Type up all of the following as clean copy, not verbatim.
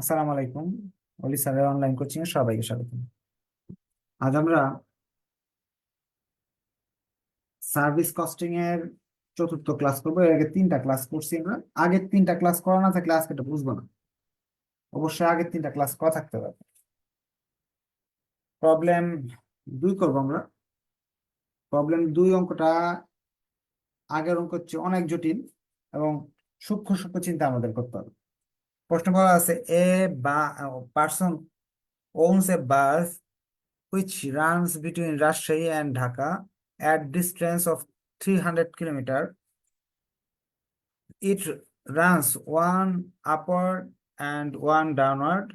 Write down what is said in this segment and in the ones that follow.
আসসালামু আলাইকুম। অলি স্যারের অনলাইন কোচিং এ সবাইকে স্বাগত। আজ আমরা সার্ভিস কস্টিং এর চতুর্থ ক্লাস করবো। এর আগে তিনটা ক্লাস করছি আমরা। আগের তিনটা ক্লাস করা না থাকলে আজকে এটা বুঝবো না। অবশ্যই আগের তিনটা ক্লাস করা থাকতে হবে। প্রবলেম 2 করবো আমরা। প্রবলেম 2 অঙ্কটা আগের অঙ্ক হচ্ছে অনেক জটিল এবং সূক্ষ্ম সূক্ষ্ম চিন্তা আমাদের করতে হবে। প্রশ্ন করা আছে, এ বা person owns a bus which runs between Rajshahi and Dhaka at distance of 300 kilometer. It runs one upward and one downward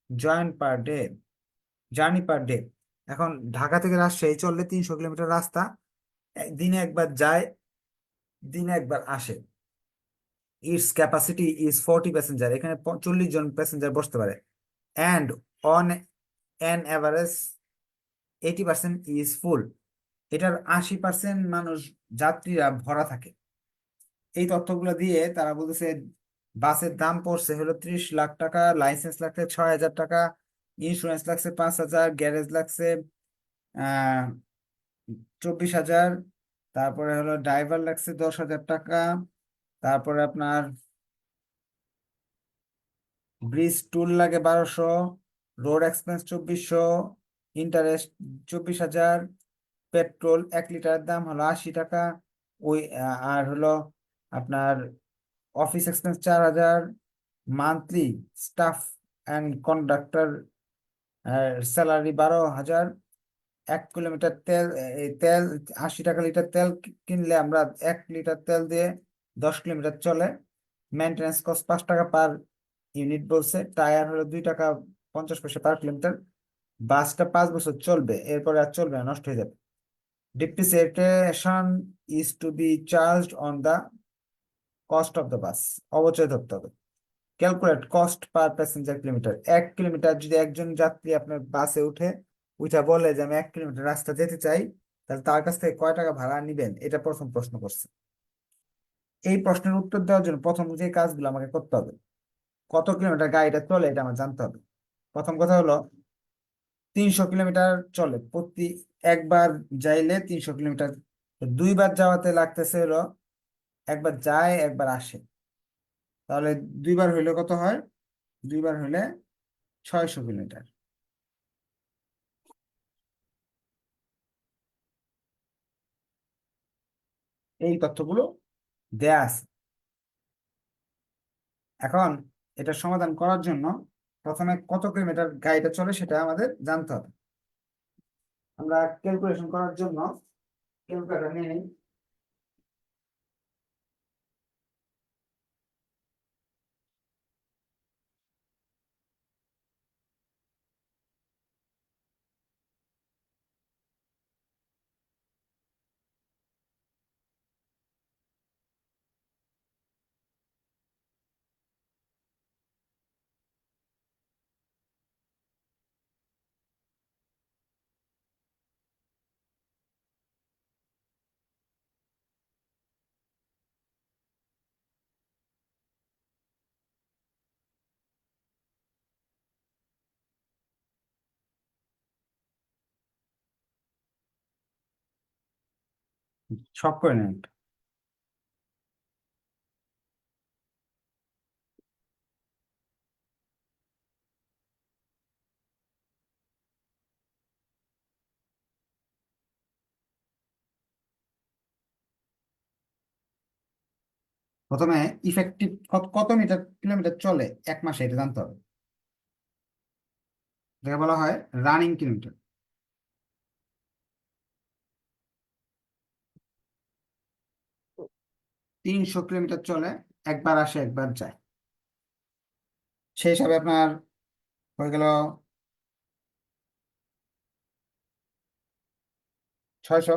journey per day. এখন ঢাকা থেকে রাজশাহী চললে 300 কিলোমিটার রাস্তা, দিনে একবার যায়, দিনে একবার আসে। ইটস ক্যাপাসিটি ইজ 40 প্যাসেঞ্জার, এখানে 40 জন প্যাসেঞ্জার বসতে পারে। And on an average 80% is full, এটার 80% মানুষ যাত্রীরা ভরা থাকে। এই তথ্যগুলো দিয়ে তারা বলতেছে বাসের দাম পড়ছে হলো 30 লাখ টাকা, লাইসেন্স লাগছে 6,000 টাকা, ইন্স্যুরেন্স লাগছে 5,000, গ্যারেজ লাগছে 24,000, তারপরে হলো ড্রাইভার লাগছে 10,000 টাকা, তারপরে আপনার ব্রিজ টুল লাগে 1,200, road expense 2,400, interest 24,000, petrol 1 litre দাম হলো 80 টাকা। ওই আর হলো আপনার office expense 4,000, monthly staff and conductor salary 12,000। 1 kilometre তেল, এই তেল 80 টাকা লিটার তেল কিনলে আমরা 1 লিটার তেল দিয়ে 10 কিলোমিটার চলে। মেনটেন্যান্স কস্ট 5 টাকা পার ইউনিট বলছে। টায়ার হলো 2 টাকা 50 পয়সা পার কিলোমিটার। বাসটা 5 বছর চলবে, এরপরে আর চলবে না, নষ্ট হয়ে যাবে। Depreciation is to be charged on the cost of the bus, অবচয় ধরতে হবে। Calculate cost per passenger kilometre. 1 kilometre যদি একজন যাত্রী আপনার বাসে উঠে উঠা বলে যে আমি 1 কিলোমিটার রাস্তা যেতে চাই, তাহলে তার কাছ থেকে কয় টাকা ভাড়া নিবেন, এটা প্রথম প্রশ্ন করছে। এই প্রশ্নের উত্তর দেওয়ার জন্য প্রথম যে কাজগুলো আমাকে করতে হবে, কত কিলোমিটার গাড়িটা চলে এটা আমার জানতে হবে। প্রথম কথা হলো 300 কিলোমিটার চলে প্রতি, একবার যাইলে 300 কিলোমিটার। 2বার যাওয়াতে লাগতেছে হলো, একবার যায় একবার আসে, তাহলে 2বার হইলে কত হয়? 2বার হইলে 600 কিলোমিটার। এই তথ্যগুলো দেয়া আছে। এখন এটা সমাধান করার জন্য প্রথমে কত কিলোমিটার গাড়িটা চলে সেটা আমাদের জানতে হবে। আমরা ক্যালকুলেশন করার জন্য ক্যালকুলেটর নিয়ে নিই। সব করে নিন। প্রথমে ইফেক্টিভ কত মিটার কিলোমিটার চলে 1 মাসে এটা জানতে হবে। যাকে বলা হয় রানিং কিলোমিটার। 300 কিলোমিটার চলে, একবার আসে একবার যায়, সেই হিসাবে আপনার হয়ে গেল 600।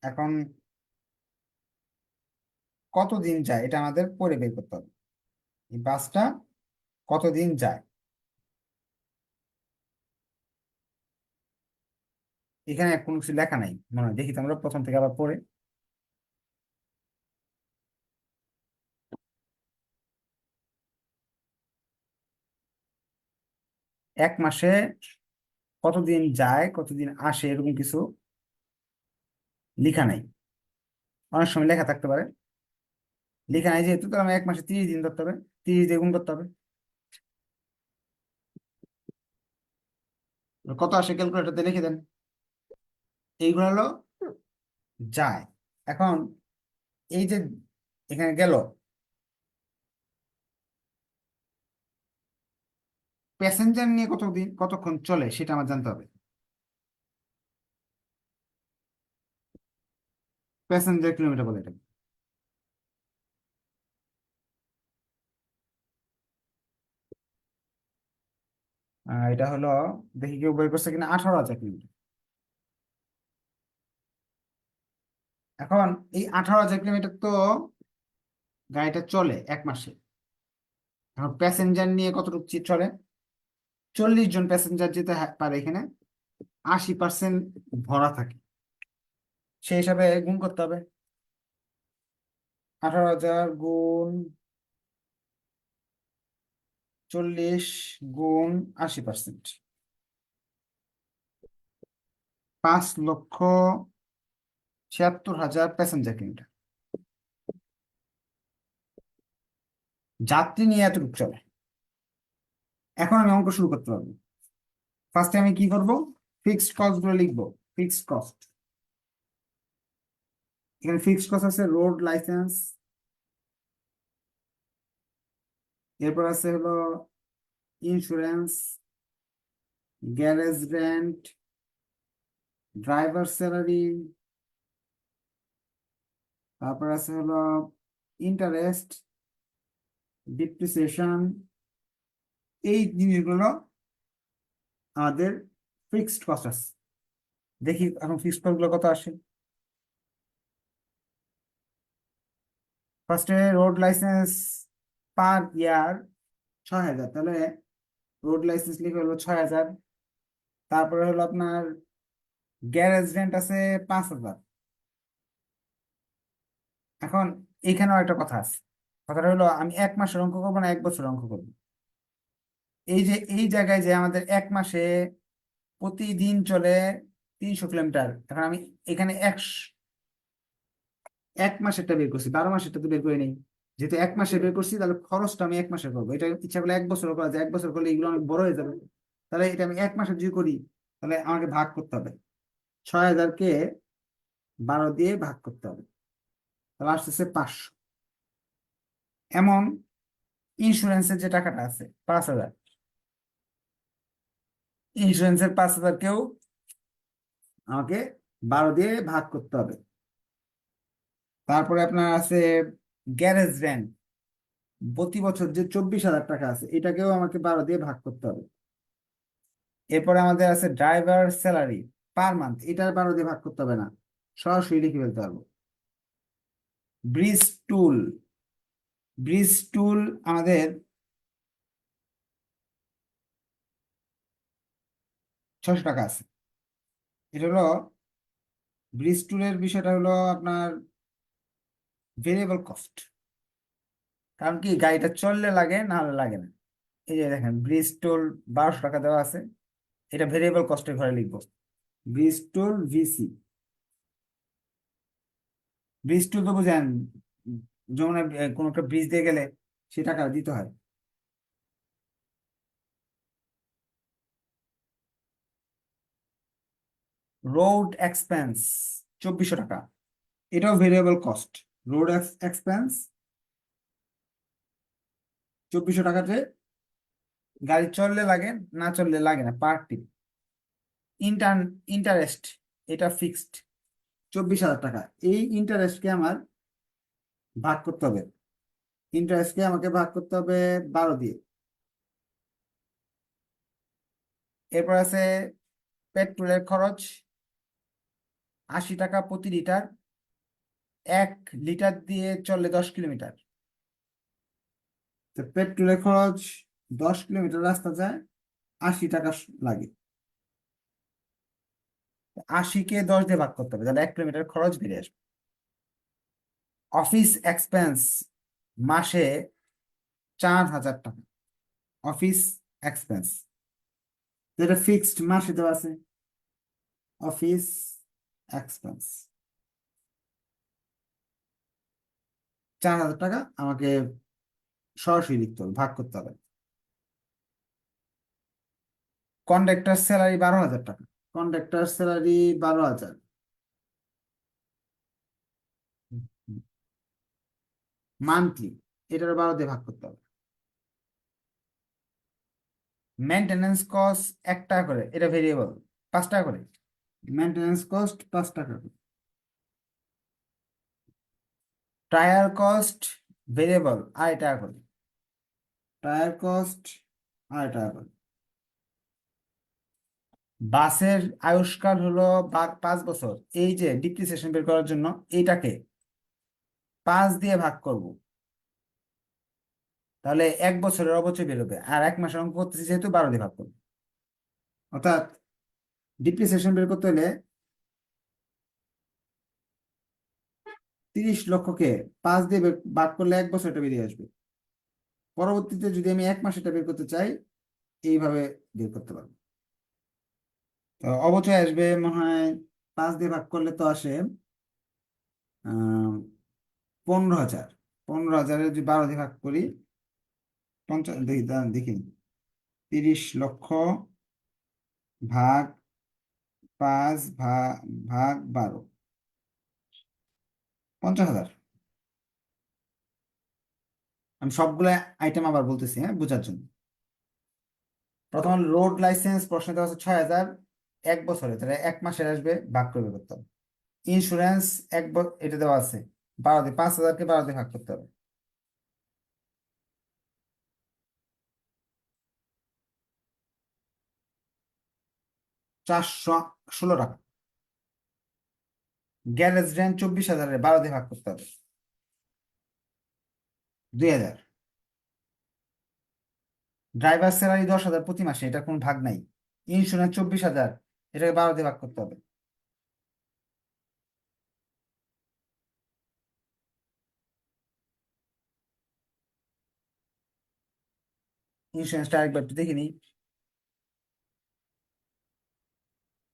এখন কতদিন যায় এটা আমাদের পরে বের করতে হবে। এই বাসটা কতদিন যায়, এখানে কোনো কিছু লেখা নাই মনে হয়, দেখি তো আমরা প্রথম থেকে আবার পড়ে। এক মাসে কতদিন যায় কতদিন আসে এরকম কিছু লেখা নাই। অনেক সময় লেখা থাকতে পারে, লেখা নাই যেহেতু, তো আমি এক মাসে 30 দিন ধরতে হবে, 30 দিয়ে গুণ করতে হবে। কত আসে ক্যালকুলেটরতে লিখে দেন। এইগুলো হলো যায়। এখন এই যে এখানে গেল, প্যাসেঞ্জার নিয়ে কতদিন কতক্ষণ চলে সেটা আমার জানতে হবে। প্যাসেঞ্জার কিলোমিটার বলে এটা। এটা হলো, দেখি কেউ বই করছে কিনা, 18,000 কিলোমিটার। এখন এই 18,000 কিলোমিটার তো গাড়িটা চলে এক মাসে। এখন প্যাসেঞ্জার নিয়ে কতটুকু চলে, 40 জন প্যাসেঞ্জার যেতে পারে এখানে, 80% ভরা থাকে, সেই হিসাবে গুণ করতে হবে। 18,000 গুণ 40 গুণ 80%, 5,76,000 প্যাসেঞ্জার কিলোমিটার। যাত্রী নিয়ে এতটুকু চলে। এখন আমি অঙ্ক শুরু করতে পারবো। ফার্স্টে আমি কি করব, ফিক্সড কস্ট গুলো লিখবো। ফিক্সড কস্ট, এখানে ফিক্সড কস্ট আছে রোড লাইসেন্স, এরপর আছে হলো insurance, garage rent, driver salary, তারপর আছে হলো ইন্টারেস্ট, ডিপ্রিসিয়েশন। এই জিনিসগুলো আমাদের ফিক্সড কস্ট আছে। দেখি এখন ফিক্সড কস্ট গুলো কত আসে। ফার্স্টে রোড লাইসেন্স পার ইয়ার 6,000, তাহলে রোড লাইসেন্স লিখে হলো 6,000। তারপরে হলো আপনার গ্যারেজ রেন্ট আছে 5,000। এখন এখানেও একটা কথা আছে, কথাটা হলো আমি এক মাসের অঙ্ক করবো না এক বছর অঙ্ক করবো। এই যে এই জায়গায় যে আমাদের এক মাসে প্রতিদিন চলে 300 কিলোমিটার, এখন আমি এখানে এক মাসেরটা বের করছি, 12 মাসেরটা তো বের করে নেই। যেহেতু এক মাসে বের করছি, তাহলে খরচটা আমি এক মাসে করবো। এটা ইচ্ছা করলে এক বছর করা যায়, এক বছর করলে এগুলো অনেক বড় হয়ে যাবে। তাহলে এটা আমি এক মাসে যদি করি, তাহলে আমাকে ভাগ করতে হবে, 6,000-কে 12 দিয়ে ভাগ করতে হবে, তাহলে আসতেছে 500। এমন ইন্স্যুরেন্সের যে টাকাটা আছে 5,000, ইন্স্যুরেন্সের 5,000-কেও আমাকে 12 দিয়ে ভাগ করতে হবে। তারপরে আপনার আছে গ্যারেজ রেন্ট, প্রতি বছর যে 24,000 টাকা আছে, এটাকেও আমাকে 12 দিয়ে ভাগ করতে হবে। এরপরে আমাদের আছে ড্রাইভার স্যালারি পার মান্থ, এটা 12 দিয়ে ভাগ করতে হবে না, সরাসরি লিখে ফেলতে পারবো। ব্রিজ টুল, ব্রিজ টুল আমাদের 600 টাকা আছে। এটা হলো ব্রিজ টুলের বিষয়টা হলো আপনার ভেরিয়েবল কস্ট, কারণ কি গাড়িটা চললে লাগে না হলে লাগে না। এই যে দেখেন ব্রিজ টোল 1200 টাকা দেওয়া আছে, এটা ভেরিয়েবল কস্টের ঘরে লিখবো। Bridge toll VC, bridge toll তো বুঝেন, যেমন কোনো একটা ব্রিজ দিয়ে গেলে সে টাকা দিতে হয়। রোড এক্সপেন্স 2,400 টাকা, এটাও ভেরিয়েবল কস্ট। রোড এক্সপেন্স 2,400 টাকাতে গাড়ি চললে লাগে, না চললে লাগে না, পার ট্রিপ। ইন্টার ইন্টারেস্ট, এটা ফিক্সড 24,000 টাকা। এই ইন্টারেস্টকে আমার ভাগ করতে হবে, ইন্টারেস্টকে আমাকে ভাগ করতে হবে 12 দিয়ে। এরপর আছে পেট্রোলের খরচ 80 টাকা প্রতি লিটার, 1 লিটার দিয়ে চললে 10 কিলোমিটার। তো পেট্রোলের খরচ 10 কিলোমিটার রাস্তা যায়, 80 টাকা লাগে। 80-কে 10 দিয়ে ভাগ করতে হবে, তাহলে 1 কিলোমিটার খরচ বেরিয়ে আসবে। অফিস এক্সপেন্স মাসে 4,000 টাকা, অফিস এক্সপেন্স। যেটা ফিক্সড মাসে দেওয়া আছে, অফিস এক্সপেন্স 4,000 টাকা আমাকে সরাসরি লিখতে হবে, ভাগ করতে হবে। কন্ডাক্টর স্যালারি 12,000 টাকা, কন্ডাক্টর স্যালারি 12,000, মান্থলি, এটার 12 দিয়ে ভাগ করতে হবে। মেনটেনেন্স কস্ট 1 টাকা করে, এটা ভেরিয়েবল, 5 টাকা করে। মেনটেনেন্স কস্ট 5 টাকা করে। টায়ার কস্ট ভেরিয়েবল 2.5 টাকা করে, টায়ার কস্ট 2.5 টাকা করে। বাসের আয়ুষ্কাল হলো 5 বছর, এই যে ডিপ্রিসিয়েশন বের করার জন্য এইটাকে 5 দিয়ে ভাগ করব, তাহলে 1 বছরের অবচয় বেরোবে, আর 1 মাসের অঙ্ক করতেছি যেহেতু 12 দিয়ে ভাগ করবো। অর্থাৎ ডিপ্রিসিয়েশন বের করতে হলে 30 লক্ষকে 5 দিয়ে ভাগ করলে 1 বছর এটা বেরিয়ে আসবে। পরবর্তীতে যদি আমি 1 মাস এটা বের করতে চাই, এইভাবে বের করতে পারবো। তো অবচয় আসবে মনে হয় 5 দিয়ে ভাগ করলে তো আসে 15,000। 15,000-এর যদি 12 দিয়ে ভাগ করি, 50, দেখি দাঁড়ান দেখি, 30 লক্ষ ভাগ 5 ভাগ 12, 50,000। আমি সবগুলো আইটেম আবার বলতেছি, হ্যাঁ, বোঝার জন্য। প্রথম রোড লাইসেন্স, প্রশ্ন দেওয়া হচ্ছে 6,000, 1 বছরে, তাহলে 1 মাসের আসবে, ভাগ করবে করতে হবে। ইন্স্যুরেন্স এটা দেওয়া আছে 12 দিয়ে, 5,000-কে 12 দিয়ে ভাগ করতে হবে। 416 টাকা। গ্যারেজ রেন্ট 24,000-এর 12 দিয়ে ভাগ করতে হবে, 2,000। ড্রাইভার স্যালারি 10,000 প্রতি মাসে, এটা কোনো ভাগ নাই। ইন্স্যুরেন্স 24,000, এটাকে 12 দিয়ে ভাগ করতে হবে। ইন্স্যুরেন্সটা আরেকবার একটু দেখে নিই।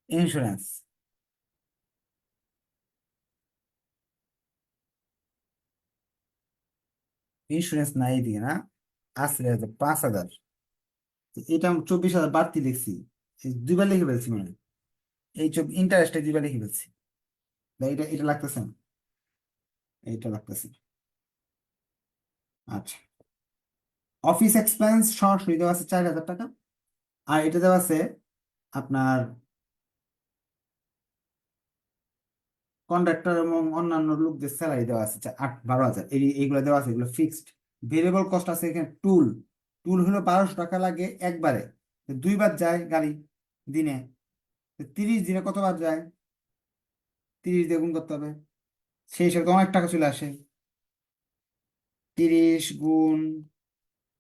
ইন্স্যুরেন্স, ইন্স্যুরেন্স নাই এদিকে না, আছে 5,000। এটা 24,000 বাড়তি লিখছি, এই দুইবার লিখে ফেলছি মানে, এই ইন্টারেস্টে দুইবার লিখে ফেলছি। এটা এটা লাগতেছে না, এইটা লাগতেছে। আচ্ছা, অফিস এক্সপেন্স সরাসরি দেওয়া আছে 4,000 টাকা, আর এটা দেওয়া আছে আপনার কন্ট্রাক্টর এবং অন্যান্য লোকদের স্যালারি দেওয়া আছে 12,000, এইগুলো দেওয়া আছে, এগুলো ফিক্সড। ভেরিয়েবল কস্ট আছে এখানে, টুল, টুল হলো 1,200 টাকা লাগে একবারে, তো 2 বার যায় গাড়ি দিনে, তো 30 দিনে কতবার যায়, 30 দিয়ে গুণ করতে হবে, সেই হিসাবে তো অনেক টাকা চলে আসে। 30 গুণ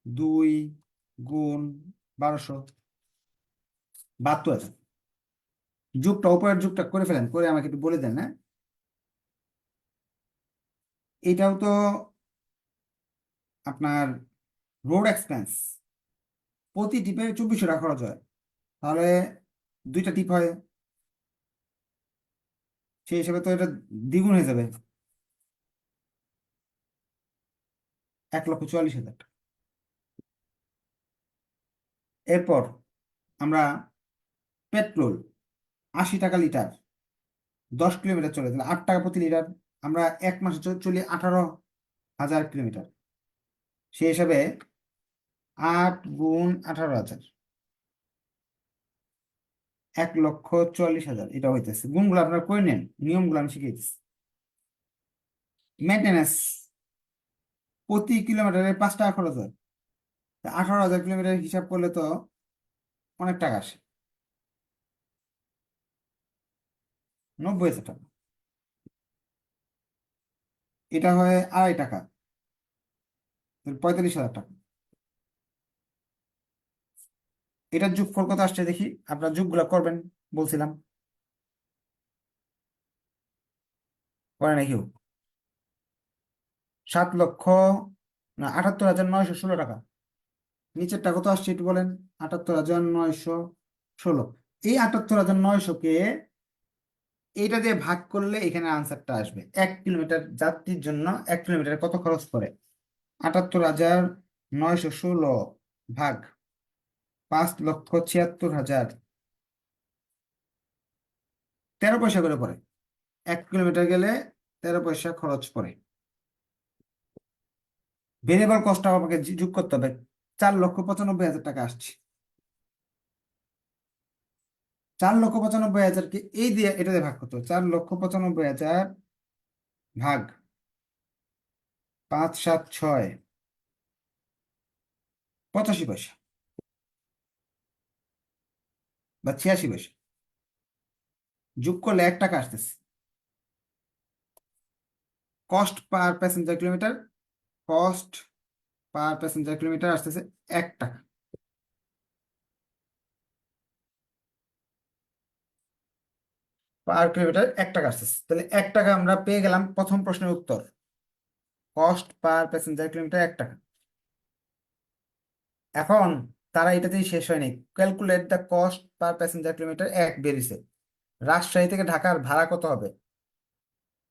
2 গুণ 1200, 72,000। যুগটা উপরের যুগটা করে ফেলেন, করে আমাকে একটু বলে দেন না। এটাও তো আপনার রোড এক্সপেন্স, প্রতি টিপে 2,400 টাকা খরচ হয়, তাহলে 2টা টিপ হয়, সেই হিসাবে তো এটা দ্বিগুণ হয়ে যাবে, 1,44,000 টাকা। এরপর আমরা পেট্রোল 80 টাকা লিটার, 10 কিলোমিটার চলে, তাহলে 8 টাকা প্রতি লিটার। আমরা 1 মাসে চলি 18,000 কিলোমিটার, সেই হিসাবে 8 গুণ 18,000, 1,44,000 এটা হইতেছে। গুণগুলো আপনারা করে নেন, নিয়মগুলো আমি শিখিয়ে দিচ্ছি। মেনটেন্যান্স প্রতি কিলোমিটারে 5 টাকা খরচ হয়, 18,000 কিলোমিটার হিসাব করলে তো অনেক টাকা আসে, 90,000 টাকা। এটা হয় 2.5 টাকা, 45,000 টাকা। এটার যোগফল কত আসছে দেখি, আপনার যোগগুলা করবেন বলছিলাম, করে নাকি? 7 লক্ষ, না, 78,916 টাকা। নিচেরটা কত আসছে একটু বলেন, 78,916। 16। এই 78,900-কে এইটা দিয়ে ভাগ করলে এখানে আনসারটা আসবে। 1 কিলোমিটার যাত্রীর জন্য 1 কিলোমিটারে কত খরচ পড়ে? 78,916 ভাগ 5,76,000, 13 পয়সা করে পড়ে। 1 কিলোমিটার গেলে 13 পয়সা খরচ পড়ে। ভেরিয়েবল কস্ট আমাকে যোগ করতে হবে। 4,95,000 টাকা আসছে। 4,95,000-কে এই দিয়ে এটা দিয়ে ভাগ করতে হবে। 4,95,000 ভাগ 5, 7, 6, 85 পয়সা বা 86 পয়সা। যোগ করলে 1 টাকা আসতেছে। Cost per passenger kilometre, cost per passenger kilometre আসতেছে 1 টাকা। পার কিলোমিটার 1 টাকা আসতেছে। তাহলে 1 টাকা আমরা পেয়ে গেলাম প্রথম প্রশ্নের উত্তর। কস্ট পার প্যাসেঞ্জার কিলোমিটার 1 টাকা। এখন তারা এটাতেই শেষ হয়নি। Calculate the cost per passenger kilometre 1 বেরিয়েছে। রাজশাহী থেকে ঢাকার ভাড়া কত হবে?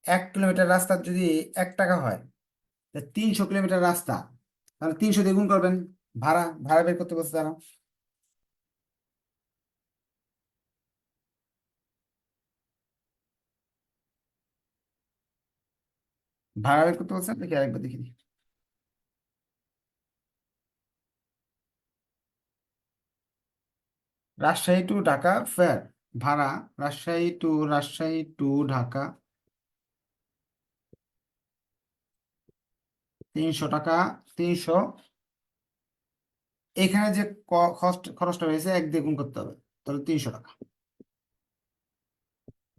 1 কিলোমিটার রাস্তা যদি 1 টাকা হয়, 300 কিলোমিটার রাস্তা, তাহলে 300 দিয়ে গুণ করবেন। ভাড়া ভাড়া বের করতে বলছে তারা। ভাড়া বের করতে বলছে, দেখি আরেকবার দেখি। রাজশাহী টু ঢাকা ফেয়ার ভাড়া, রাজশাহী টু ঢাকা 300 টাকা। 300, এখানে যে খরচটা হয়েছে 1 দিয়ে গুণ করতে হবে, তাহলে 300 টাকা।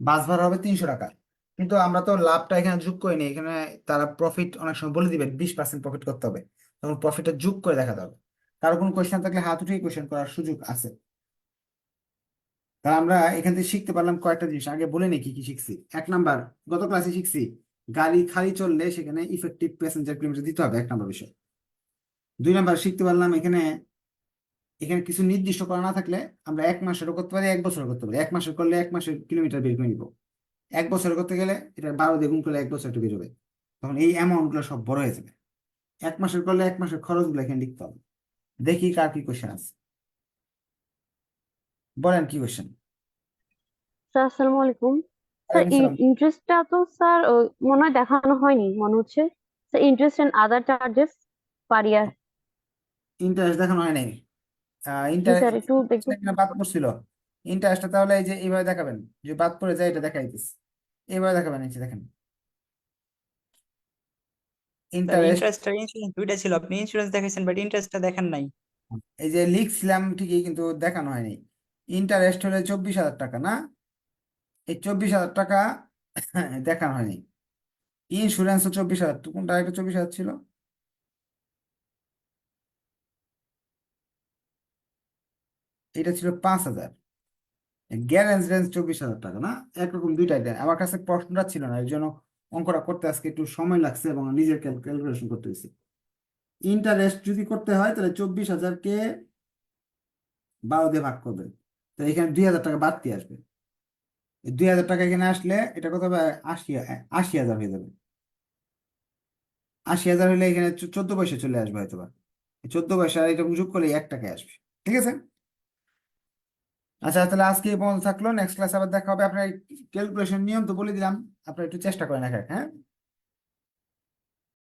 বাস ভাড়া হবে 300 টাকা। কিন্তু আমরা তো লাভটা এখানে যোগ করিনি। এখানে তারা প্রফিট অনেক সময় বলে দিবে 20% প্রফিট করতে হবে, তখন প্রফিটটা যোগ করে দেখাতে হবে। কারো কোনো কোয়েশ্চেন থাকলে হাত উঠিয়ে কোয়েশ্চেন করার সুযোগ আছে। তাহলে আমরা এখান থেকে শিখতে পারলাম কয়েকটা জিনিস। আগে বলে নি কি কি শিখছি। 1 নাম্বার, গত ক্লাসে শিখছি গাড়ি খালি চললে সেখানে ইফেক্টিভ প্যাসেঞ্জার কিলোমিটার দিতে হবে, 1 নাম্বার বিষয়। 2 নাম্বার শিখতে পারলাম এখানে এখানে কিছু নির্দিষ্ট করা না থাকলে আমরা 1 মাসেরও করতে পারি, 1 বছরও করতে পারি। 1 মাসের করলে 1 মাসের কিলোমিটার বের করে নিব। 1 বছর করতে গেলে এটা 12 দিয়ে গুণ করলে 1 বছর বের হবে। তখন এই অ্যামাউন্ট গুলো সব বড় হয়ে যাবে। 1 মাসের করলে 1 মাসের খরচ গুলো এখানে লিখতে হবে। দেখি কার কি কোশ্চেন আছে, বলেন কি কোশ্চেন। স্যার আসসালামু আলাইকুম। স্যার ওয়ালাইকুম সালাম। ইন্টারেস্টটা তো স্যার মনে হয় দেখানো হয়নি মনে হচ্ছে। Sir interest and other charges per year. Interest দেখানো হয় নাই। জি স্যার, একটু দেখবেন। ইন্টারেস্ট বাদ পড়ছিল। ইন্টারেস্টটা তাহলে এই যে এইভাবে দেখাবেন, যে বাদ পড়ে যায় এটা দেখাইতেছে। এইভাবে দেখাবেন, এই যে দেখেন স্যার ইন্টারেস্ট। ইন্টারেস্ট আর ইন্স্যুরেন্স দুইটা ছিল, আপনি ইন্স্যুরেন্স দেখাইছেন বাট ইন্টারেস্টটা দেখেন নাই। এই যে লিখছিলাম ঠিকই, কিন্তু দেখানো হয়নি। ইন্টারেস্ট হলে 24,000 টাকা না? এই 24,000 টাকা দেখানো হয়নি। ইন্স্যুরেন্সও 24,000, তো কোনটা একটা 24,000 ছিল? এটা ছিল 5,000। গ্যারেজ রেঞ্জ 24,000 টাকা না? একরকম দুইটাই দেয়। আমার কাছে প্রশ্নটা ছিল না, এর জন্য অঙ্কটা করতে আজকে একটু সময় লাগছে এবং নিজের ক্যালকুলেশন করতে হয়েছে। ইন্টারেস্ট যদি করতে হয় তাহলে 24,000-কে 12 দিয়ে ভাগ করবে, তো এখানে 2,000 টাকা বাড়তি আসবে। এই 2,000 টাকা এখানে আসলে এটা কত হবে? 80,000 হয়ে যাবে। 80,000 হলে এখানে 14 পয়সা চলে আসবে হয়তো বা। 14 পয়সা আর এটা যোগ করলে 1 টাকায় আসবে। ঠিক আছে। আচ্ছা, তাহলে আজকে এই পর্যন্ত থাকলো। নেক্সট ক্লাস আবার দেখা হবে। আপনার ক্যালকুলেশন নিয়ম তো বলে দিলাম, আপনার একটু চেষ্টা করে দেখা, হ্যাঁ।